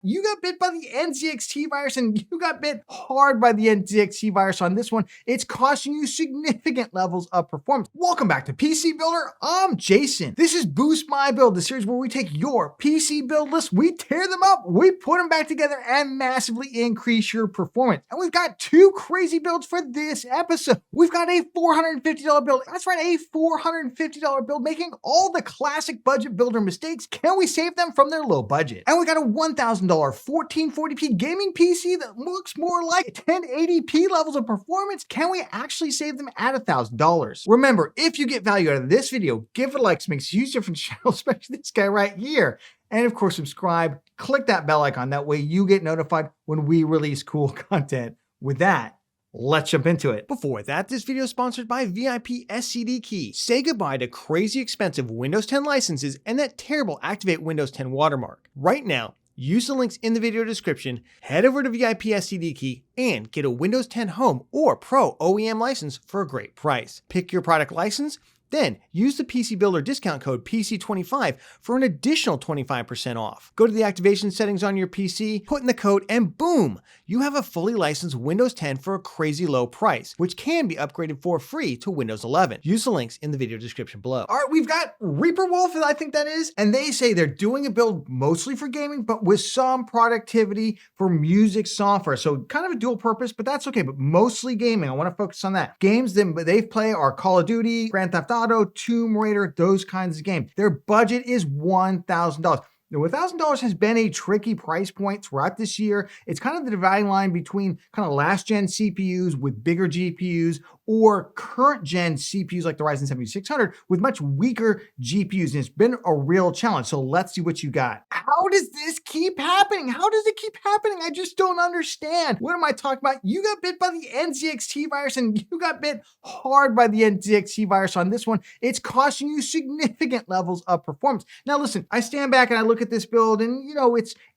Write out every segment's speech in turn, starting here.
You got bit by the NZXT virus and you got bit hard by the NZXT virus on this one. It's costing you significant levels of performance. Welcome back to PC Builder. I'm Jason. This is Boost My Build, the series where we take your PC build list, we tear them up, we put them back together and massively increase your performance. And we've got two crazy builds for this episode. We've got a $450 build. That's right, a $450 build, making all the classic budget builder mistakes. Can we save them from their low budget? And we got a $1,000 1440p gaming PC that looks more like 1080p levels of performance. Can we actually save them at $1,000? Remember, if you get value out of this video, give it a like. It makes a huge difference, especially this guy right here. And of course, subscribe, click that bell icon. That way you get notified when we release cool content. With that, let's jump into it. Before that, this video is sponsored by VIP SCD Key. Say goodbye to crazy expensive Windows 10 licenses and that terrible Activate Windows 10 watermark. Right now, use the links in the video description, head over to VIP SCD Key, and get a Windows 10 Home or Pro OEM license for a great price. Pick your product license, then use the PC Builder discount code PC25 for an additional 25% off. Go to the activation settings on your PC, put in the code, and boom, you have a fully licensed Windows 10 for a crazy low price, which can be upgraded for free to Windows 11. Use the links in the video description below. All right, we've got Reaper Wolf, I think that is, and they say they're doing a build mostly for gaming, but with some productivity for music software. So kind of a dual purpose, but that's okay, but mostly gaming. I want to focus on that. Games that they play are Call of Duty, Grand Theft Auto, Tomb Raider, those kinds of games. Their budget is $1,000. Now, $1,000 has been a tricky price point throughout this year. It's kind of the dividing line between kind of last gen CPUs with bigger GPUs or current gen CPUs like the Ryzen 7600 with much weaker GPUs. And it's been a real challenge. So let's see what you got. How does this keep happening? How does it keep happening? I just don't understand. What am I talking about? You got bit by the NZXT virus and you got bit hard by the NZXT virus on this one. It's costing you significant levels of performance. Now listen, I stand back and I look at this build and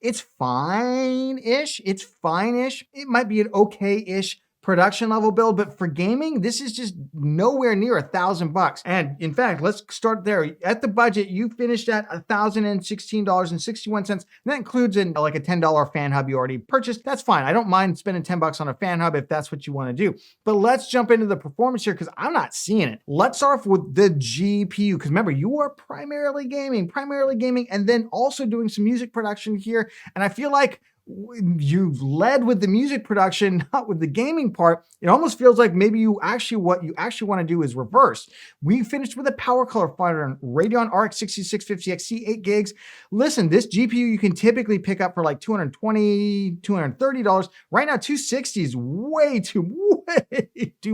it's fine-ish. It's fine-ish. It might be an okay-ish production level build, but for gaming, this is just nowhere near $1,000. And in fact, let's start there. At the budget, you finished at $1,016.61. That includes like a $10 fan hub you already purchased. That's fine. I don't mind spending $10 on a fan hub if that's what you want to do. But let's jump into the performance here because I'm not seeing it. Let's start off with the GPU because remember, you are primarily gaming, and then also doing some music production here. And I feel like you've led with the music production, not with the gaming part. It almost feels like maybe what you actually want to do is reverse. We finished with a Power Color Fighter Radeon RX 6650XT 8 gigs. Listen, this GPU you can typically pick up for like $220, $230. Right now, $260 is way too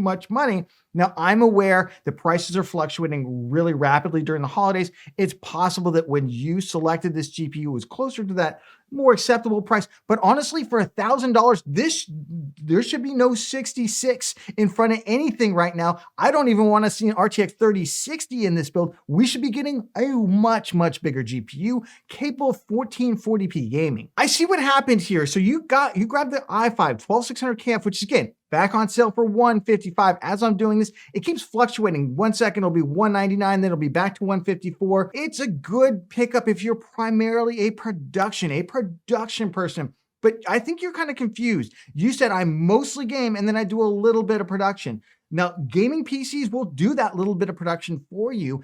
much money. Now, I'm aware the prices are fluctuating really rapidly during the holidays. It's possible that when you selected this GPU, it was closer to that more acceptable price. But honestly, for $1,000, there should be no 66 in front of anything right now. I don't even want to see an RTX 3060 in this build. We should be getting a much bigger GPU capable of 1440p gaming. I see what happened here. So you grabbed the i5 12600KF, which is again, back on sale for $155. As I'm doing this, it keeps fluctuating. 1 second it'll be $199, then it'll be back to $154. It's a good pickup if you're primarily a production person. But I think you're kind of confused. You said I mostly game and then I do a little bit of production. Now, gaming PCs will do that little bit of production for you.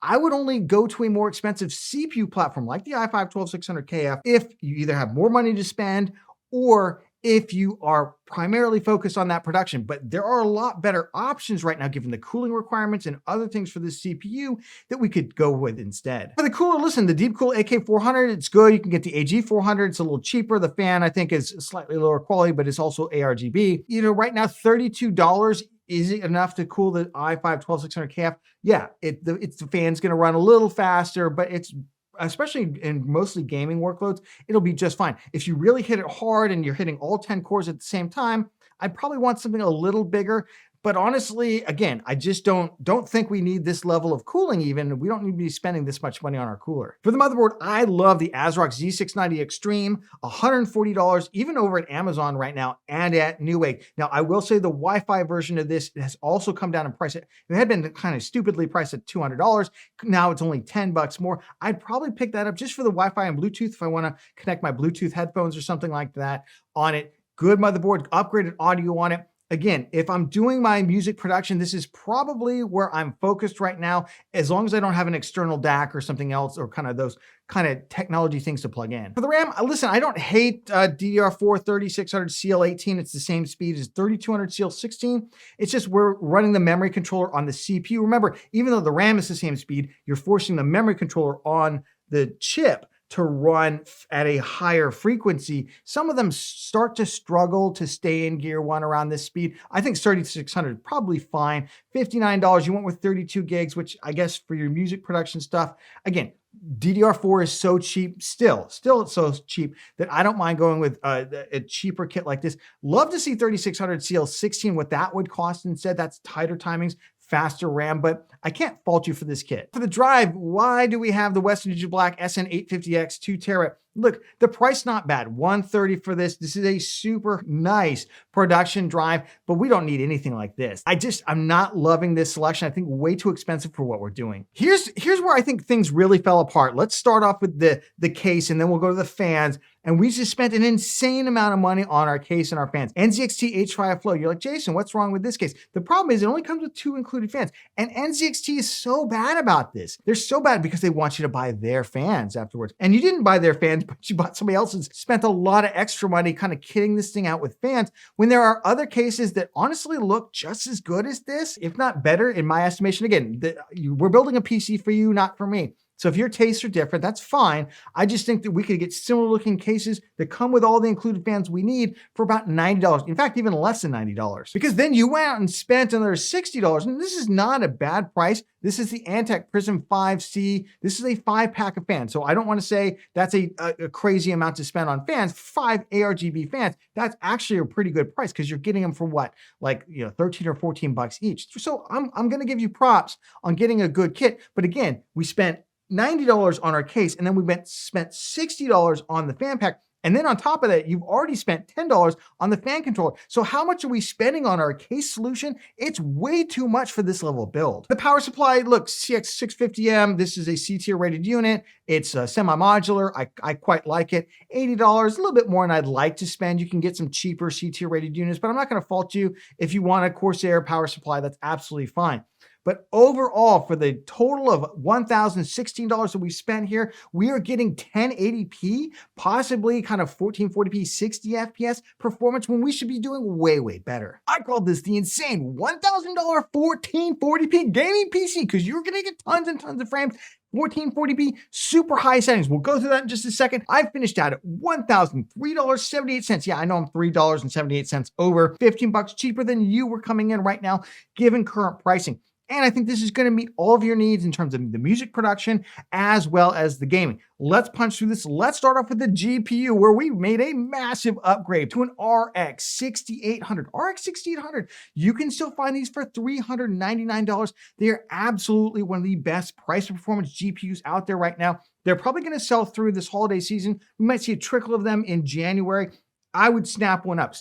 I would only go to a more expensive CPU platform like the i5 12600KF if you either have more money to spend or if you are primarily focused on that production. But there are a lot better options right now, given the cooling requirements and other things for this CPU that we could go with instead. For the cooler, listen, the Deepcool AK400, it's good. You can get the AG400. It's a little cheaper. The fan, I think, is slightly lower quality, but it's also ARGB. Right now, $32, is it enough to cool the i5 12600KF? Yeah, the fan's going to run a little faster, but it's especially in mostly gaming workloads, it'll be just fine. If you really hit it hard and you're hitting all 10 cores at the same time, I'd probably want something a little bigger. But honestly, again, I just don't think we need this level of cooling even. We don't need to be spending this much money on our cooler. For the motherboard, I love the ASRock Z690 Extreme, $140, even over at Amazon right now and at Newegg. Now, I will say the Wi-Fi version of this has also come down in price. It had been kind of stupidly priced at $200. Now it's only $10 more. I'd probably pick that up just for the Wi-Fi and Bluetooth if I want to connect my Bluetooth headphones or something like that on it. Good motherboard, upgraded audio on it. Again, if I'm doing my music production, this is probably where I'm focused right now, as long as I don't have an external DAC or something else, or kind of those kind of technology things to plug in. For the RAM, listen, I don't hate DDR4 3600 CL18. It's the same speed as 3200 CL16. It's just we're running the memory controller on the CPU. Remember, even though the RAM is the same speed, you're forcing the memory controller on the chip to run at a higher frequency. Some of them start to struggle to stay in Gear 1 around this speed. I think 3600 probably fine. $59, you went with 32 gigs, which I guess for your music production stuff, again, DDR4 is so cheap, still it's so cheap that I don't mind going with a cheaper kit like this. Love to see 3600 CL16, what that would cost instead. That's tighter timings, faster RAM, but I can't fault you for this kit. For the drive, why do we have the Western Digital Black SN850X 2 terabyte? Look, the price not bad, $130 for this. This is a super nice production drive, but we don't need anything like this. I'm not loving this selection. I think way too expensive for what we're doing. Here's where I think things really fell apart. Let's start off with the case, and then we'll go to the fans. And we just spent an insane amount of money on our case and our fans. NZXT H5 Flow. You're like, Jason, what's wrong with this case? The problem is it only comes with 2 included fans. And NZXT is so bad about this. They're so bad because they want you to buy their fans afterwards. And you didn't buy their fans, but you bought somebody else's, spent a lot of extra money kind of kitting this thing out with fans, when there are other cases that honestly look just as good as this, if not better, in my estimation. Again, we're building a PC for you, not for me. So if your tastes are different, that's fine. I just think that we could get similar looking cases that come with all the included fans we need for about $90. In fact, even less than $90. Because then you went out and spent another $60. And this is not a bad price. This is the Antec Prism 5C. This is a 5-pack of fans. So I don't want to say that's a crazy amount to spend on fans. 5 ARGB fans, that's actually a pretty good price because you're getting them for what? Like, 13 or 14 bucks each. So I'm going to give you props on getting a good kit. But again, we spent $90 on our case, and then we spent $60 on the fan pack. And then on top of that, you've already spent $10 on the fan controller. So how much are we spending on our case solution? It's way too much for this level of build. The power supply, look, CX650M, this is a C-tier rated unit. It's semi-modular. I quite like it. $80, a little bit more than I'd like to spend. You can get some cheaper C-tier rated units, but I'm not gonna fault you. If you want a Corsair power supply, that's absolutely fine. But overall, for the total of $1,016 that we spent here, we are getting 1080p, possibly kind of 1440p, 60 FPS performance when we should be doing way, way better. I called this the insane $1,000 1440p gaming PC because you're gonna get tons and tons of frames. 1440p, super high settings. We'll go through that in just a second. I finished out at $1,003.78. Yeah, I know I'm $3.78 over, 15 bucks cheaper than you were coming in right now, given current pricing. And I think this is going to meet all of your needs in terms of the music production as well as the gaming. Let's punch through this. Let's start off with the GPU, where we made a massive upgrade to an RX 6800. RX 6800, you can still find these for $399. They are absolutely one of the best price performance GPUs out there right now. They're probably going to sell through this holiday season. We might see a trickle of them in January. I would snap one up.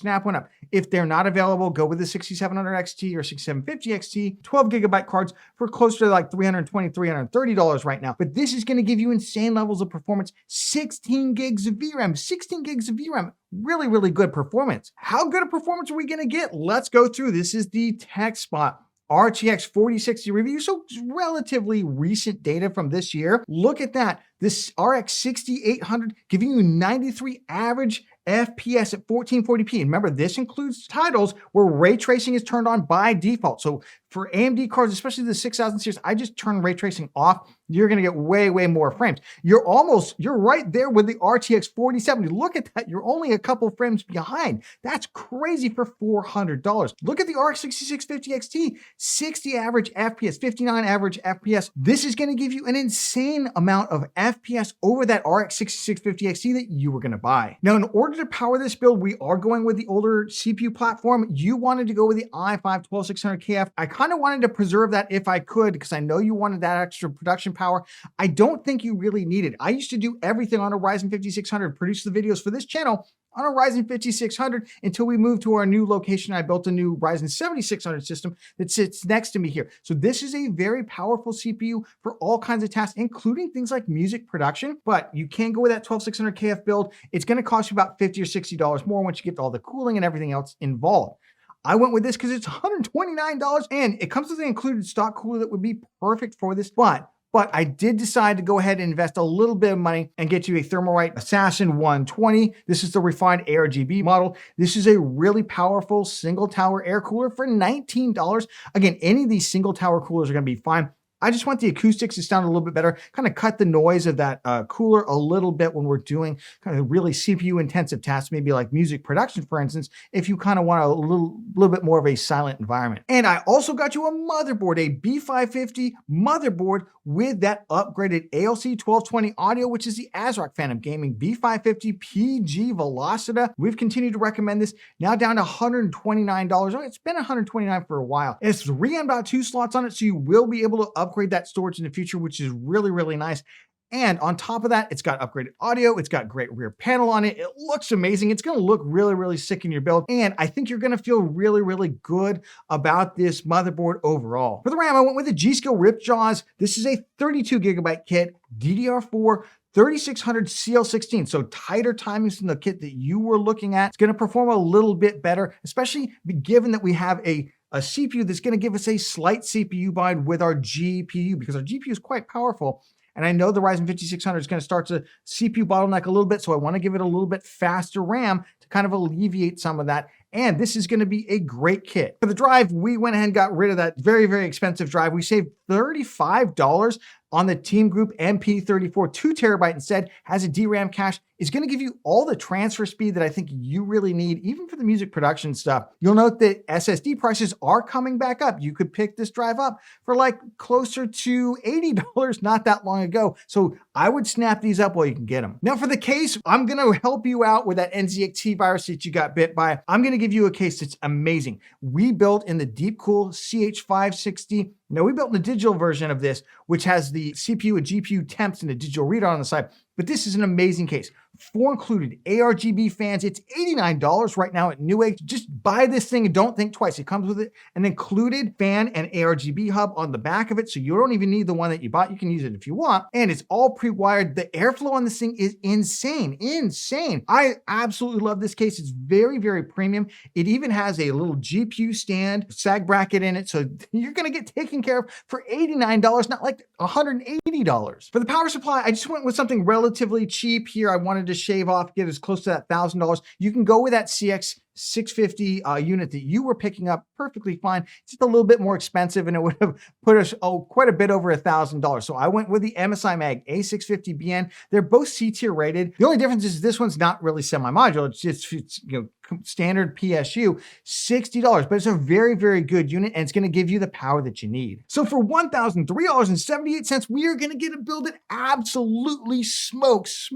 If they're not available, go with the 6700 XT or 6750 XT, 12 gigabyte cards for closer to like $320, $330 right now. But this is going to give you insane levels of performance. 16 gigs of VRAM, really, really good performance. How good a performance are we going to get? Let's go through. This is the TechSpot RTX 4060 review, so relatively recent data from this year. Look at that. This RX 6800 giving you 93 average FPS at 1440p. And remember, this includes titles where ray tracing is turned on by default. So for AMD cards, especially the 6000 series, I just turn ray tracing off. You're going to get way, way more frames. You're right there with the RTX 4070. Look at that. You're only a couple frames behind. That's crazy for $400. Look at the RX 6650 XT, 60 average FPS, 59 average FPS. This is going to give you an insane amount of FPS over that RX 6650 XT that you were gonna buy. Now, in order to power this build, we are going with the older CPU platform. You wanted to go with the i5 12600KF. I kind of wanted to preserve that if I could, because I know you wanted that extra production power. I don't think you really need it. I used to do everything on a Ryzen 5600, produce the videos for this channel on a Ryzen 5600 until we moved to our new location. I built a new Ryzen 7600 system that sits next to me here. So this is a very powerful CPU for all kinds of tasks, including things like music production, but you can go with that 12600KF build. It's gonna cost you about $50 or $60 more once you get all the cooling and everything else involved. I went with this because it's $129 and it comes with an included stock cooler that would be perfect for this, but I did decide to go ahead and invest a little bit of money and get you a Thermalright Assassin 120. This is the refined ARGB model. This is a really powerful single tower air cooler for $19. Again, any of these single tower coolers are gonna be fine. I just want the acoustics to sound a little bit better, kind of cut the noise of that cooler a little bit when we're doing kind of really CPU intensive tasks, maybe like music production, for instance, if you kind of want a little bit more of a silent environment. And I also got you a motherboard, a B550 motherboard with that upgraded ALC 1220 audio, which is the ASRock Phantom Gaming B550 PG Velocita. We've continued to recommend this, now down to $129. Oh, it's been $129 for a while. It's 3 M.2 slots on it, so you will be able to upgrade that storage in the future, which is really, really nice. And on top of that, it's got upgraded audio. It's got great rear panel on it. It looks amazing. It's going to look really, really sick in your build. And I think you're going to feel really, really good about this motherboard overall. For the RAM, I went with the G.Skill Ripjaws. This is a 32 gigabyte kit, DDR4, 3600 CL16, so tighter timings than the kit that you were looking at. It's going to perform a little bit better, especially given that we have a CPU that's going to give us a slight CPU bind with our GPU, because our GPU is quite powerful. And I know the Ryzen 5600 is going to start to CPU bottleneck a little bit, so I want to give it a little bit faster RAM to kind of alleviate some of that. And this is going to be a great kit. For the drive, we went ahead and got rid of that very, very expensive drive. We saved $35 on the Team Group MP34 2 terabyte instead, has a DRAM cache, is going to give you all the transfer speed that I think you really need, even for the music production stuff. You'll note that SSD prices are coming back up. You could pick this drive up for like closer to $80 not that long ago. So I would snap these up while you can get them. Now for the case, I'm going to help you out with that NZXT virus that you got bit by. I'm going to give you a case that's amazing. We built in the Deepcool CH560. Now we built in the digital version of this, which has the CPU and GPU temps and a digital readout on the side. But this is an amazing case. 4 included ARGB fans. It's $89 right now at Newegg. Just buy this thing and don't think twice. It comes with an included fan and ARGB hub on the back of it, so you don't even need the one that you bought. You can use it if you want. And it's all pre-wired. The airflow on this thing is insane, insane. I absolutely love this case. It's very, very premium. It even has a little GPU stand, sag bracket in it, so you're gonna get taken care of for $89, not like $180. For the power supply, I just went with something relatively cheap here. I wanted to shave off, get as close to that $1,000. You can go with that CX 650 unit that you were picking up perfectly fine. It's just a little bit more expensive and it would have put us quite a bit over $1,000. So I went with the MSI Mag A650BN. They're both C-tier rated. The only difference is this one's not really semi-modular. It's standard PSU, $60, but it's a very, very good unit and it's going to give you the power that you need. So for $1,003.78, we are going to get a build that absolutely smokes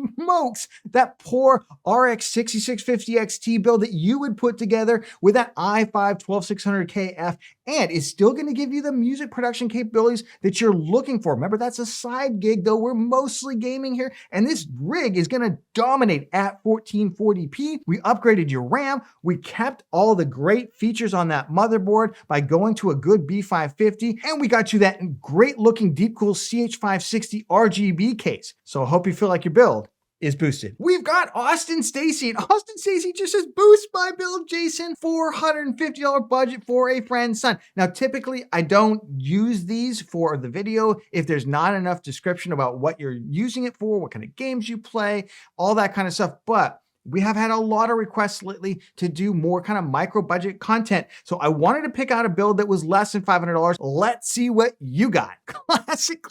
that poor RX 6650 XT build that you would put together with that i5 12600KF, and it's still going to give you the music production capabilities that you're looking for. Remember, that's a side gig though. We're mostly gaming here, and this rig is going to dominate at 1440p. We upgraded your RAM. We kept all the great features on that motherboard by going to a good B550, and we got you that great looking Deepcool CH560 RGB case. So I hope you feel like your build is boosted. We've got Austin Stacy, and Austin Stacy just says, boost my build, Jason, $450 budget for a friend's son. Now, typically I don't use these for the video if there's not enough description about what you're using it for, what kind of games you play, all that kind of stuff. But we have had a lot of requests lately to do more kind of micro budget content. So I wanted to pick out a build that was less than $500. Let's see what you got. Classic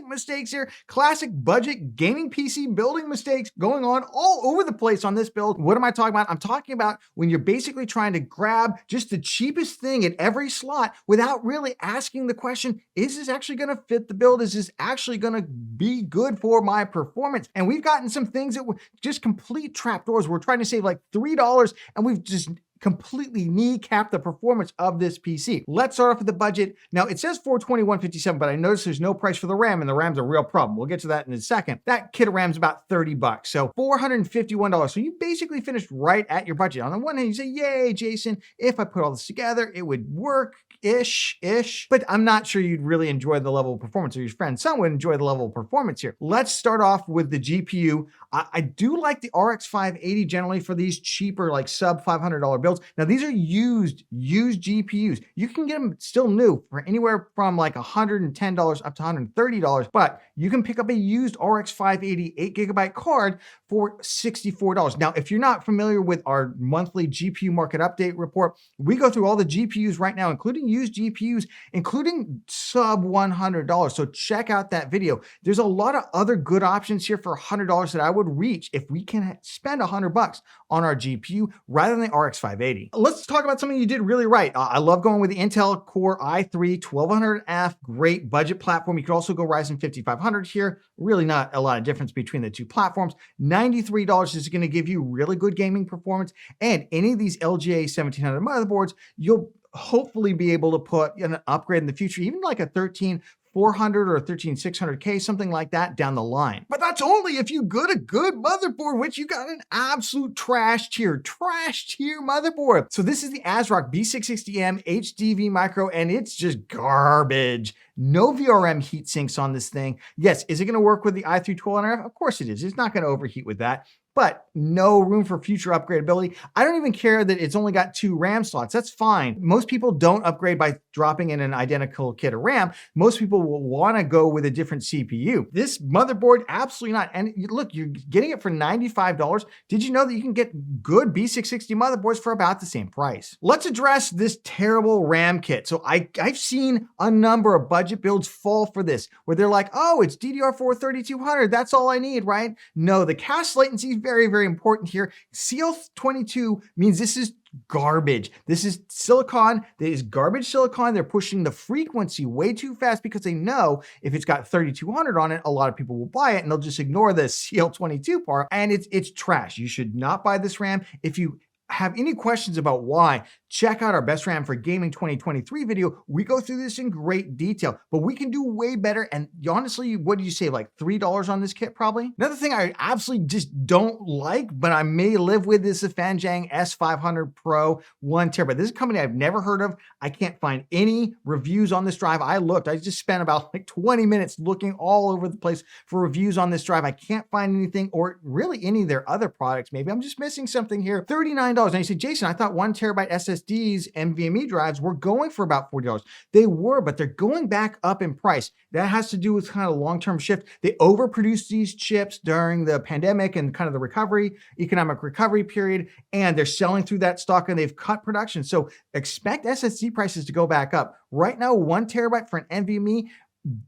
mistakes here. Classic budget gaming PC building mistakes going on all over the place on this build. What am I talking about? I'm talking about when you're basically trying to grab just the cheapest thing at every slot without really asking the question, is this actually going to fit the build? Is this actually going to be good for my performance? And we've gotten some things that were just complete trapdoors. We're trying to save like $3 and we've just completely kneecap the performance of this PC. Let's start off with the budget. Now it says 420, 157, but I noticed there's no price for the RAM, and the RAM's a real problem. We'll get to that in a second. That kit of RAM's about 30 bucks, so $451. So you basically finished right at your budget. On the one hand, you say, yay, Jason, if I put all this together, it would work ish, but I'm not sure you'd really enjoy the level of performance, or your friend some would enjoy the level of performance here. Let's start off with the GPU. I do like the RX 580 generally for these cheaper, like sub $500 builds. Now these are used GPUs. You can get them still new for anywhere from like $110 up to $130, but you can pick up a used RX 580 8GB card for $64. Now, if you're not familiar with our monthly GPU market update report, we go through all the GPUs right now, including used GPUs, including sub $100. So check out that video. There's a lot of other good options here for $100 that I would reach if we can spend $100 on our GPU rather than the RX 580. Let's talk about something you did really right. I love going with the Intel Core i3 1200F, great budget platform. You could also go Ryzen 5500 here. Really not a lot of difference between the two platforms. $93 is going to give you really good gaming performance, and any of these LGA 1700 motherboards, you'll hopefully be able to put an upgrade in the future, even like a 13400 or a 13600K, something like that down the line. But that's only if you get a good motherboard, which you got an absolute trash tier motherboard. So this is the ASRock B660M HDV Micro, and it's just garbage. No VRM heat sinks on this thing. Yes, is it going to work with the i3 1200F? Of course it is. It's not going to overheat with that, but no room for future upgradability. I don't even care that it's only got 2 RAM slots. That's fine. Most people don't upgrade by dropping in an identical kit of RAM. Most people will want to go with a different CPU. This motherboard, absolutely not. And look, you're getting it for $95. Did you know that you can get good B660 motherboards for about the same price? Let's address this terrible RAM kit. So I've seen a number of budget builds fall for this, where they're like, oh, it's DDR4 3200. That's all I need, right? No, the cache latency is very, very important here. CL22 means this is garbage. This is silicon. That is garbage silicon. They're pushing the frequency way too fast because they know if it's got 3200 on it, a lot of people will buy it and they'll just ignore the CL22 part, and it's trash. You should not buy this RAM. If you have any questions about why, check out our Best RAM for Gaming 2023 video. We go through this in great detail, but we can do way better. And honestly, what did you save? Like $3 on this kit probably? Another thing I absolutely just don't like, but I may live with, is the Fanjang S500 Pro 1TB. This is a company I've never heard of. I can't find any reviews on this drive. I looked, I just spent about like 20 minutes looking all over the place for reviews on this drive. I can't find anything, or really any of their other products. Maybe I'm just missing something here. $39. Now you say, Jason, I thought 1TB SSDs, NVMe drives were going for about $40. They were, but they're going back up in price. That has to do with kind of long-term shift. They overproduced these chips during the pandemic and kind of the economic recovery period, and they're selling through that stock, and they've cut production. So expect SSD prices to go back up. Right now, 1TB for an NVMe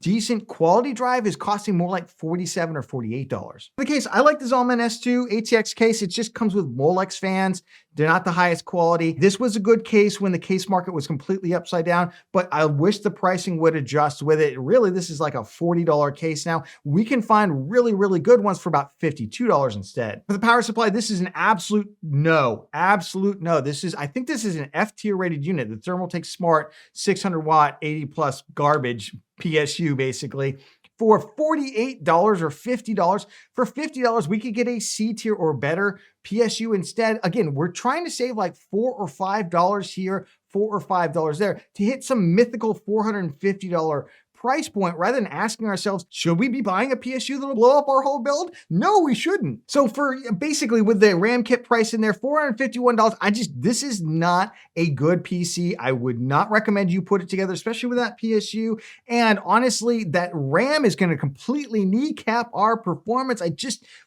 decent quality drive is costing more like $47 or $48. The case, I like the Zalman S2 ATX case. It just comes with Molex fans. They're not the highest quality. This was a good case when the case market was completely upside down, but I wish the pricing would adjust with it. Really, this is like a $40 case now. We can find really, really good ones for about $52 instead. For the power supply, this is an absolute no. Absolute no. I think this is an F tier rated unit, the Thermaltake Smart 600 watt, 80 plus garbage PSU basically. For $48 or $50. For $50, we could get a C tier or better PSU instead. Again, we're trying to save like $4 or $5 here, $4 or $5 there to hit some mythical $450 price point, rather than asking ourselves, should we be buying a PSU that'll blow up our whole build? No, we shouldn't. So for basically with the RAM kit price in there, $451, this is not a good PC. I would not recommend you put it together, especially with that PSU. And honestly, that RAM is going to completely kneecap our performance.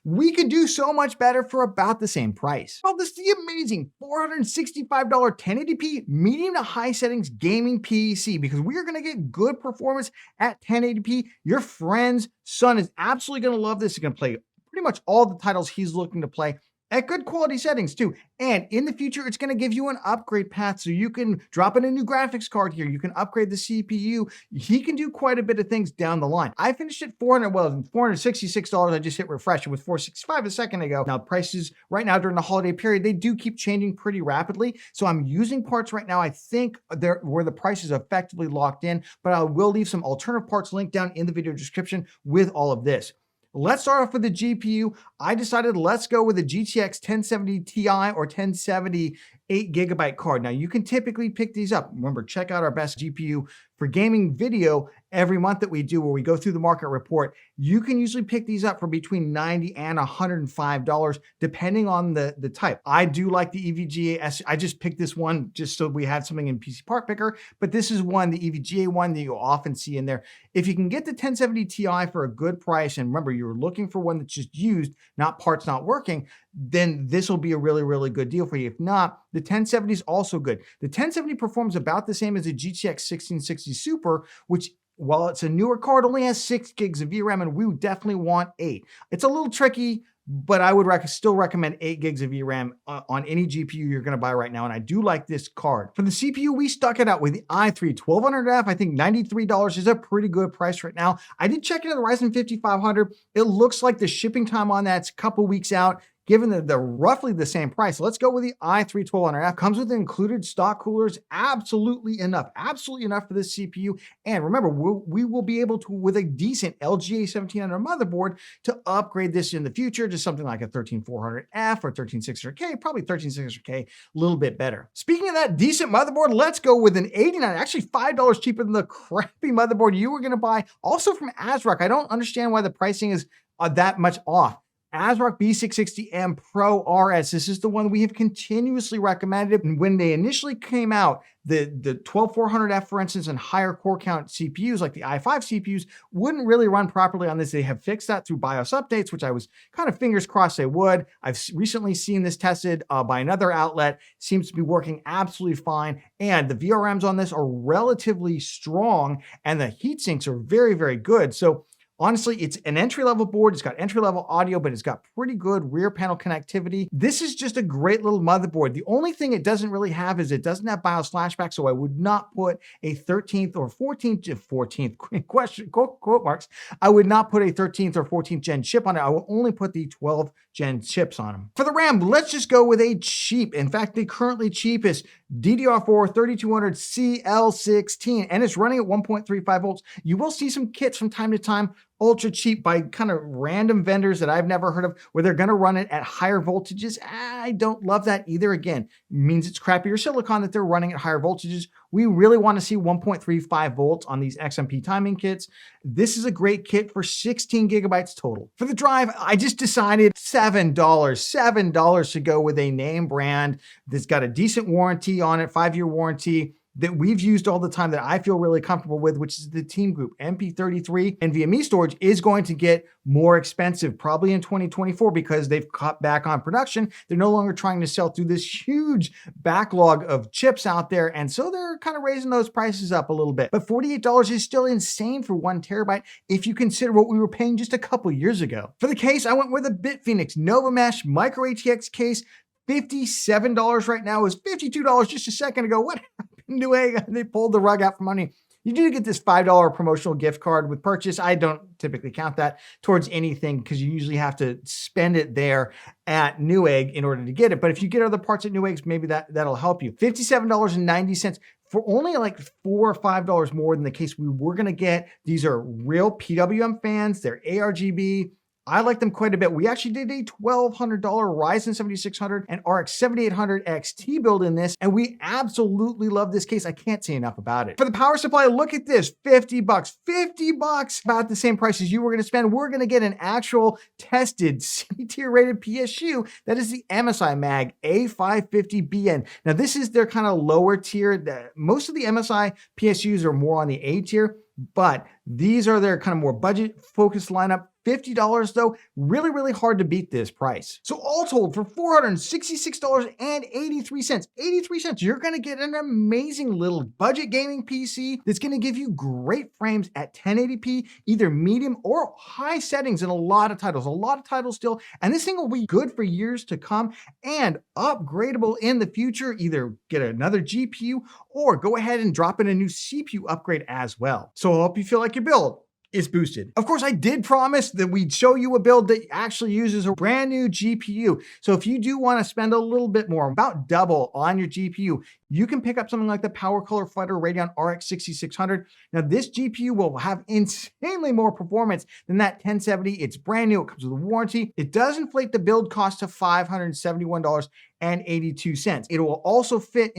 We could do so much better for about the same price. Oh, this is the amazing $465 1080p medium to high settings gaming PC, because we are going to get good performance at 1080p. Your friend's son is absolutely going to love this. He's going to play pretty much all the titles he's looking to play at good quality settings too. And in the future, it's going to give you an upgrade path. So you can drop in a new graphics card here. You can upgrade the CPU. He can do quite a bit of things down the line. I finished at $466. I just hit refresh. It was $465 a second ago. Now prices right now during the holiday period, they do keep changing pretty rapidly. So I'm using parts right now. I think where the price is effectively locked in, but I will leave some alternative parts linked down in the video description with all of this. Let's start off with the GPU. I decided let's go with a GTX 1070 Ti or 1070 8GB card. Now you can typically pick these up. Remember, check out our best GPU for gaming video every month that we do, where we go through the market report. You can usually pick these up for between $90 and $105, depending on the type. I do like the EVGA. I just picked this one just so we had something in PC Part Picker, but this is one, the EVGA one, that you'll often see in there. If you can get the 1070 Ti for a good price, and remember, you're looking for one that's just used, not parts not working, then this will be a really, really good deal for you. If not, the 1070 is also good. The 1070 performs about the same as the GTX 1660 Super, which, while it's a newer card, only has 6 gigs of VRAM, and we definitely want 8. It's a little tricky, but I would still recommend 8 gigs of VRAM on any GPU you're going to buy right now, and I do like this card. For the CPU, we stuck it out with the i3 1200F. I think $93 is a pretty good price right now. I did check into the Ryzen 5500. It looks like the shipping time on that's a couple weeks out, given that they're roughly the same price. Let's go with the i3 1200F. Comes with included stock coolers. Absolutely enough for this CPU. And remember, we will be able to, with a decent LGA 1700 motherboard, to upgrade this in the future to something like a 13400F or 13600K, probably 13600K, a little bit better. Speaking of that decent motherboard, let's go with an 89, actually $5 cheaper than the crappy motherboard you were gonna buy, also from ASRock. I don't understand why the pricing is that much off. ASRock B660M Pro RS. This is the one we have continuously recommended. And when they initially came out, the 12400F, for instance, and higher core count CPUs like the i5 CPUs wouldn't really run properly on this. They have fixed that through BIOS updates, which I was kind of fingers crossed they would. I've recently seen this tested by another outlet. Seems to be working absolutely fine. And the VRMs on this are relatively strong, and the heat sinks are very, very good. So honestly, it's an entry-level board. It's got entry-level audio, but it's got pretty good rear panel connectivity. This is just a great little motherboard. The only thing it doesn't really have is it doesn't have BIOS flashback, so I would not put a 13th or 14th question, quote marks. I would not put a 13th or 14th gen chip on it. I will only put the 12th gen chips on them. For the RAM, let's just go with a cheap. In fact, the currently cheapest DDR4 3200 CL16, and it's running at 1.35 volts. You will see some kits from time to time, ultra cheap by kind of random vendors that I've never heard of, where they're going to run it at higher voltages. I don't love that either. Again, it means it's crappier silicon that they're running at higher voltages. We really want to see 1.35 volts on these XMP timing kits. This is a great kit for 16 gigabytes total. For the drive, I just decided $7 to go with a name brand that's got a decent warranty on it, 5-year warranty, that we've used all the time, that I feel really comfortable with, which is the Team Group MP33. NVMe storage is going to get more expensive probably in 2024 because they've cut back on production. They're no longer trying to sell through this huge backlog of chips out there. And so they're kind of raising those prices up a little bit. But $48 is still insane for 1 terabyte if you consider what we were paying just a couple years ago. For the case, I went with a Bitfinex NovaMesh Micro ATX case. $57 right now. It was $52 just a second ago. What happened? Newegg, they pulled the rug out from under you. You do get this $5 promotional gift card with purchase. I don't typically count that towards anything because you usually have to spend it there at Newegg in order to get it. But if you get other parts at Newegg, maybe that'll help you. $57.90 for only like $4 or $5 more than the case we were going to get. These are real PWM fans. They're ARGB. I like them quite a bit. We actually did a $1,200 Ryzen 7600 and RX 7800 XT build in this, and we absolutely love this case. I can't say enough about it. For the power supply, look at this, 50 bucks, 50 bucks, about the same price as you were gonna spend. We're gonna get an actual tested C-tier rated PSU. That is the MSI Mag A550BN. Now this is their kind of lower tier. Most of the MSI PSUs are more on the A tier, but these are their kind of more budget focused lineup. $50 though, really, really hard to beat this price. So all told, for $466.83, 83 cents, you're gonna get an amazing little budget gaming PC that's gonna give you great frames at 1080p, either medium or high settings in a lot of titles still. And this thing will be good for years to come and upgradable in the future. Either get another GPU or go ahead and drop in a new CPU upgrade as well. So I hope you feel like your build is boosted. Of course, I did promise that we'd show you a build that actually uses a brand new GPU. So if you do want to spend a little bit more, about double on your GPU, you can pick up something like the PowerColor Fighter Radeon RX 6600. Now this GPU will have insanely more performance than that 1070. It's brand new, it comes with a warranty. It does inflate the build cost to $571.82. It will also fit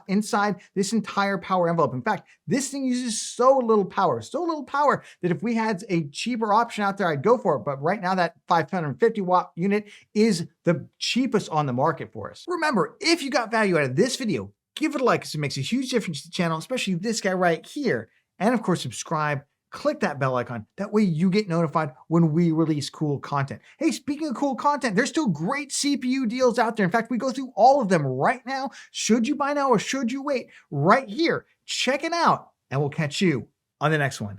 inside this entire power envelope. In fact, this thing uses so little power that if we had a cheaper option out there, I'd go for it. But right now that 550 watt unit is the cheapest on the market for us. Remember, if you got value out of this video, give it a like because it makes a huge difference to the channel, especially this guy right here. And of course, subscribe, click that bell icon. That way you get notified when we release cool content. Hey, speaking of cool content, there's still great CPU deals out there. In fact, we go through all of them right now. Should you buy now or should you wait? Right here. Check it out and we'll catch you on the next one.